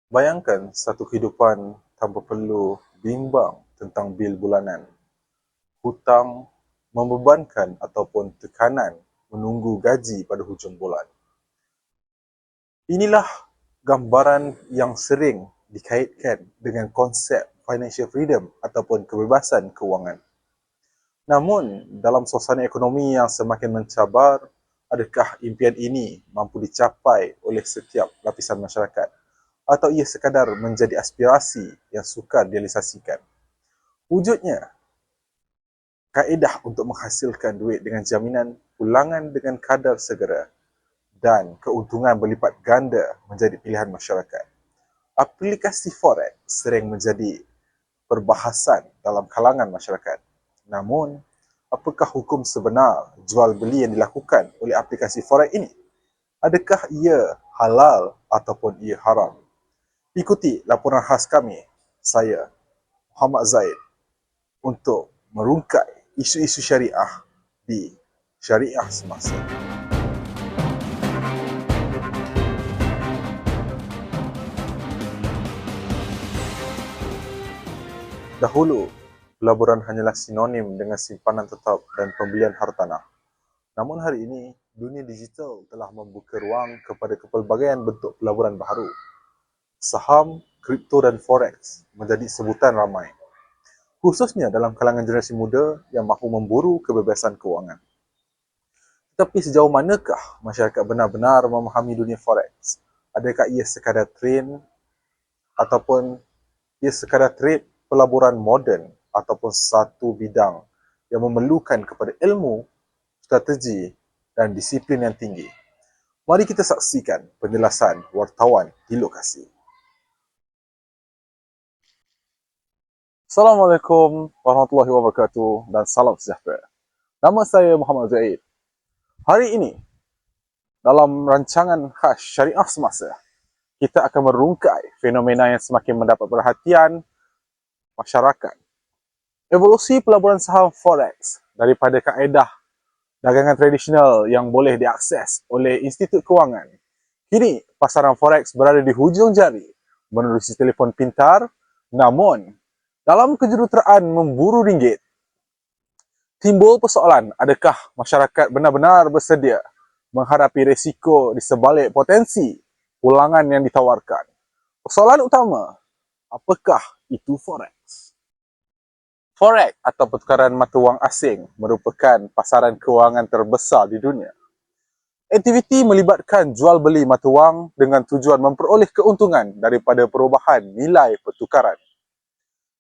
Bayangkan satu kehidupan tanpa perlu bimbang tentang bil bulanan, hutang membebankan ataupun tekanan menunggu gaji pada hujung bulan. Inilah gambaran yang sering dikaitkan dengan konsep financial freedom ataupun kebebasan kewangan. Namun, dalam suasana ekonomi yang semakin mencabar, adakah impian ini mampu dicapai oleh setiap lapisan masyarakat? Atau ia sekadar menjadi aspirasi yang sukar direalisasikan? Wujudnya, kaedah untuk menghasilkan duit dengan jaminan pulangan dengan kadar segera dan keuntungan berlipat ganda menjadi pilihan masyarakat. Aplikasi Forex sering menjadi perbahasan dalam kalangan masyarakat. Namun, apakah hukum sebenar jual beli yang dilakukan oleh aplikasi Forex ini? Adakah ia halal ataupun ia haram? Ikuti laporan khas kami, saya, Muhammad Zaid, untuk merungkai isu-isu syariah di Syariah Semasa. Dahulu, pelaburan hanyalah sinonim dengan simpanan tetap dan pembelian hartanah. Namun hari ini, dunia digital telah membuka ruang kepada kepelbagaian bentuk pelaburan baharu. Saham, kripto dan forex menjadi sebutan ramai, khususnya dalam kalangan generasi muda yang mahu memburu kebebasan kewangan. Tetapi sejauh manakah masyarakat benar-benar memahami dunia forex? Adakah ia sekadar trend ataupun ia sekadar trade pelaburan moden ataupun satu bidang yang memerlukan kepada ilmu, strategi dan disiplin yang tinggi? Mari kita saksikan penjelasan wartawan di lokasi. Assalamualaikum warahmatullahi wabarakatuh dan salam sejahtera. Nama saya Muhammad Zaid. Hari ini, dalam rancangan khas Syariah Semasa, kita akan merungkai fenomena yang semakin mendapat perhatian masyarakat. Evolusi pelaburan saham forex daripada kaedah dagangan tradisional yang boleh diakses oleh institut kewangan. Kini, pasaran forex berada di hujung jari menerusi telefon pintar, namun dalam kejuruteraan memburu ringgit, timbul persoalan adakah masyarakat benar-benar bersedia menghadapi risiko di sebalik potensi pulangan yang ditawarkan. Persoalan utama, apakah itu forex? Forex atau pertukaran mata wang asing merupakan pasaran kewangan terbesar di dunia. Aktiviti melibatkan jual beli mata wang dengan tujuan memperoleh keuntungan daripada perubahan nilai pertukaran.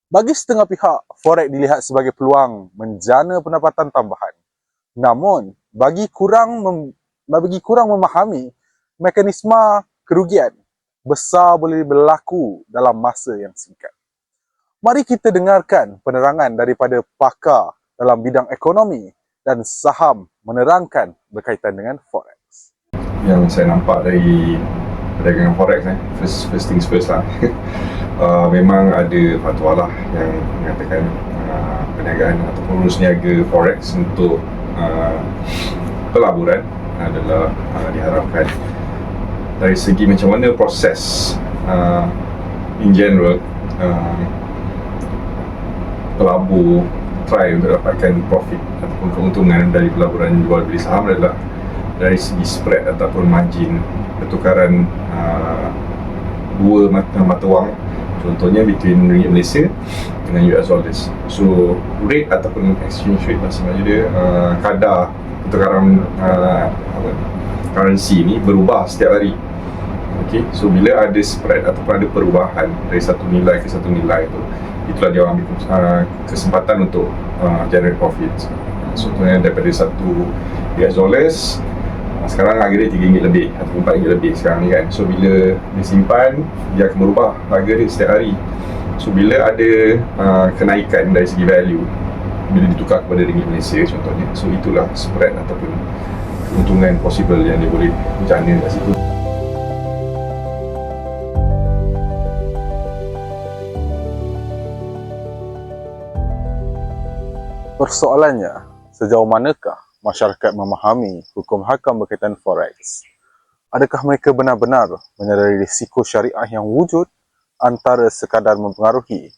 Bagi setengah pihak, forex dilihat sebagai peluang menjana pendapatan tambahan. Namun, bagi kurang memahami mekanisme kerugian besar boleh berlaku dalam masa yang singkat. Mari kita dengarkan penerangan daripada pakar dalam bidang ekonomi dan saham menerangkan berkaitan dengan forex. Yang saya nampak dari perdagangan forex, first things first lah. Memang ada fatwa lah yang mengatakan perniagaan ataupun urus niaga forex untuk pelaburan adalah diharapkan dari segi macam mana proses in general pelabur try untuk dapatkan profit ataupun keuntungan dari pelaburan jual beli saham adalah dari segi spread ataupun margin pertukaran dua mata wang, contohnya between ringgit Malaysia dengan US dollars. So rate ataupun exchange rate maksudnya dia kadar pertukaran currency ni berubah setiap hari. Okay, so bila ada spread ataupun ada perubahan dari satu nilai ke satu nilai tu, itulah dia ambil kesempatan untuk generate profit. Contohnya daripada satu US dollars sekarang harga dia RM3 lebih atau RM4 lebih sekarang ni kan. So bila dia simpan, dia akan berubah harga dia setiap hari. So bila ada kenaikan dari segi value bila ditukar kepada ringgit Malaysia contohnya, so itulah spread ataupun keuntungan possible yang dia boleh jana kat situ. Persoalannya, sejauh manakah masyarakat memahami hukum hakam berkaitan forex? Adakah mereka benar-benar menyadari risiko syariah yang wujud antara sekadar mempengaruhi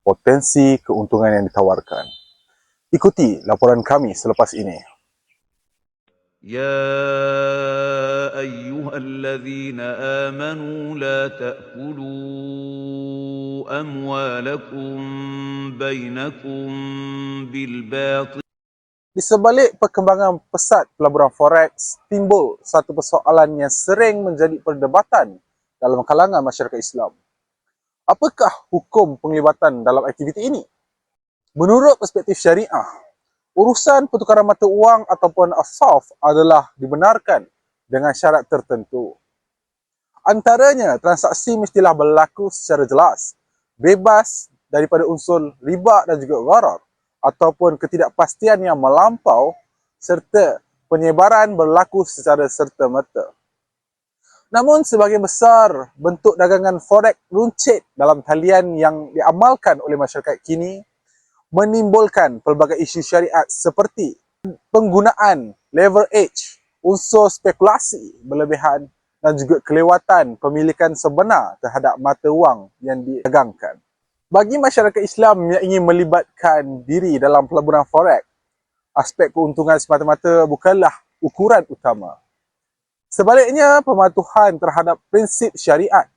potensi keuntungan yang ditawarkan. Ikuti laporan kami selepas ini. يا أيها الذين آمنوا لا تأكلوا أموالكم بينكم بالباطل. Di sebalik perkembangan pesat pelaburan forex, timbul satu persoalan yang sering menjadi perdebatan dalam kalangan masyarakat Islam. Apakah hukum penglibatan dalam aktiviti ini? Menurut perspektif syariah, urusan pertukaran mata wang ataupun asaf adalah dibenarkan dengan syarat tertentu. Antaranya, transaksi mestilah berlaku secara jelas, bebas daripada unsur riba dan juga gharar ataupun ketidakpastian yang melampau serta penyebaran berlaku secara serta-merta. Namun sebahagian besar bentuk dagangan forex runcit dalam talian yang diamalkan oleh masyarakat kini menimbulkan pelbagai isu syariat seperti penggunaan leverage, unsur spekulasi berlebihan dan juga kelewatan pemilikan sebenar terhadap mata wang yang didagangkan. Bagi masyarakat Islam yang ingin melibatkan diri dalam pelaburan forex, aspek keuntungan semata-mata bukanlah ukuran utama. Sebaliknya, pematuhan terhadap prinsip syariat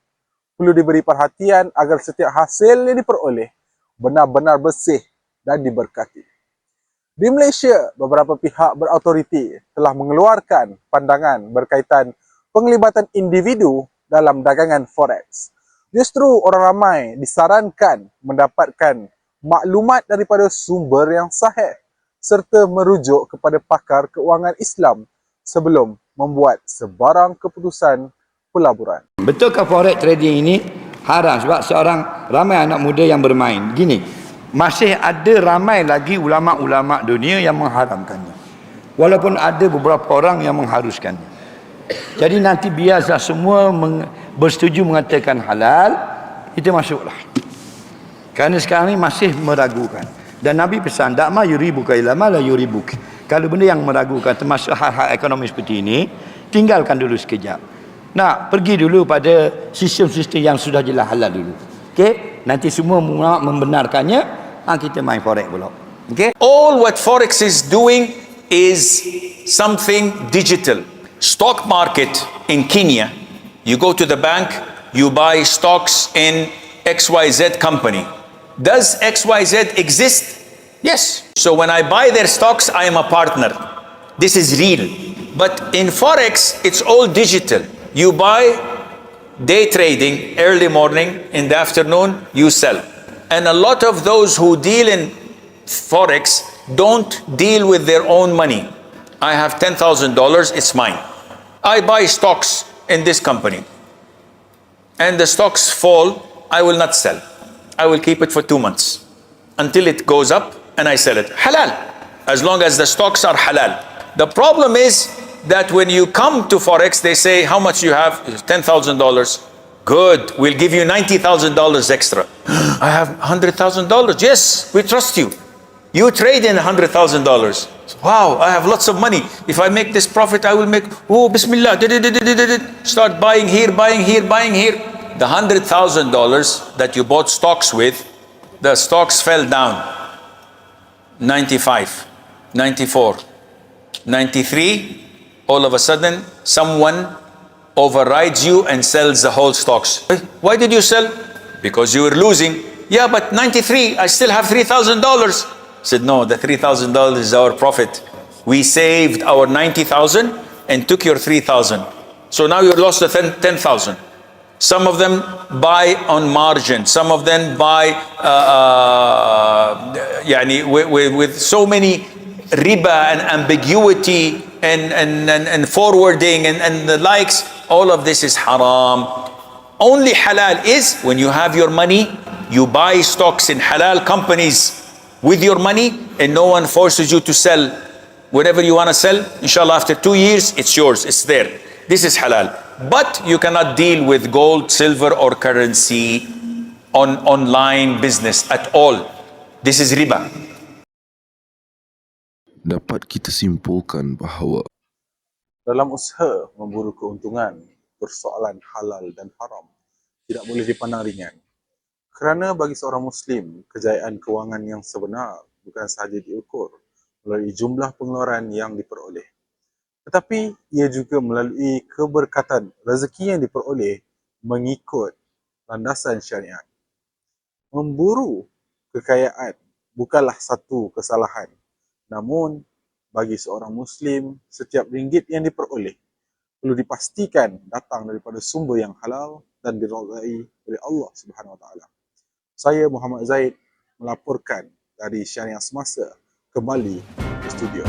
perlu diberi perhatian agar setiap hasil yang diperoleh benar-benar bersih dan diberkati. Di Malaysia, beberapa pihak berautoriti telah mengeluarkan pandangan berkaitan penglibatan individu dalam dagangan forex. Justru orang ramai disarankan mendapatkan maklumat daripada sumber yang sahih serta merujuk kepada pakar keuangan Islam sebelum membuat sebarang keputusan pelaburan. Betulkah forex trading ini haram? Sebab seorang ramai anak muda yang bermain. Gini, masih ada ramai lagi ulama-ulama dunia yang mengharamkannya. Walaupun ada beberapa orang yang mengharuskannya. Jadi nanti biarlah semua bersetuju mengatakan halal, kita masuklah. Kerana sekarang ini masih meragukan. Dan Nabi pesan, "Da'ma yuribuka ila ma la yuribuk." Kalau benda yang meragukan termasuk hal-hal ekonomi seperti ini, tinggalkan dulu sekejap. Nak pergi dulu pada sistem-sistem yang sudah jelas halal dulu. Okey? Nanti semua membenarkannya, kita main forex pula. Okay? All what Forex is doing is something digital. Stock market in Kenya, you go to the bank, you buy stocks in XYZ company. Does XYZ exist? Yes. So when I buy their stocks, I am a partner. This is real. But in Forex, it's all digital. You buy day trading, early morning, in the afternoon, you sell. And a lot of those who deal in Forex don't deal with their own money. I have $10,000, it's mine. I buy stocks in this company. And the stocks fall, I will not sell. I will keep it for 2 months until it goes up and I sell it. Halal, as long as the stocks are halal. The problem is that when you come to Forex, they say, how much you have? $10,000. Good, we'll give you $90,000 extra. I have $100,000. Yes, we trust you. You trade in $100,000. Wow, I have lots of money. If I make this profit, I will make, oh, Bismillah. Start buying here, buying here, buying here. The $100,000 that you bought stocks with, the stocks fell down. 95, 94, 93. All of a sudden, someone overrides you and sells the whole stocks. Why did you sell? Because you were losing. Yeah, but 93, I still have $3,000. Said, no, the $3,000 is our profit. We saved our 90,000 and took your 3,000. So now you lost the 10,000. Some of them buy on margin. Some of them buy with so many riba and ambiguity and forwarding and the likes. All of this is haram. Only halal is when you have your money, you buy stocks in halal companies with your money and no one forces you to sell. Whatever you want to sell, inshallah, after 2 years, it's yours, it's there. This is halal. But you cannot deal with gold, silver or currency on online business at all. This is riba. Dapat kita simpulkan bahawa dalam usaha memburu keuntungan, persoalan halal dan haram tidak boleh dipandang ringan. Kerana bagi seorang Muslim, kejayaan kewangan yang sebenar bukan sahaja diukur melalui jumlah pengeluaran yang diperoleh, tetapi ia juga melalui keberkatan rezeki yang diperoleh mengikut landasan syariat. Memburu kekayaan bukanlah satu kesalahan. Namun, bagi seorang Muslim, setiap ringgit yang diperoleh perlu dipastikan datang daripada sumber yang halal dan diridai oleh Allah Subhanahu Wa Taala. Saya Muhammad Zaid melaporkan dari Syariah Semasa kembali ke studio.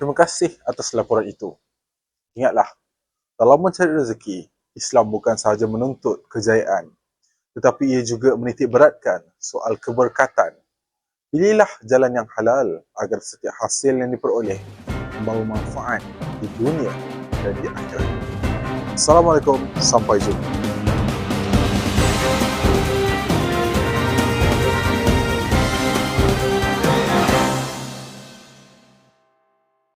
Terima kasih atas laporan itu. Ingatlah, dalam mencari rezeki, Islam bukan sahaja menuntut kejayaan, tetapi ia juga menitik beratkan soal keberkatan. Pilihlah jalan yang halal agar setiap hasil yang diperoleh membawa manfaat di dunia dan di akhirat. Assalamualaikum, sampai jumpa.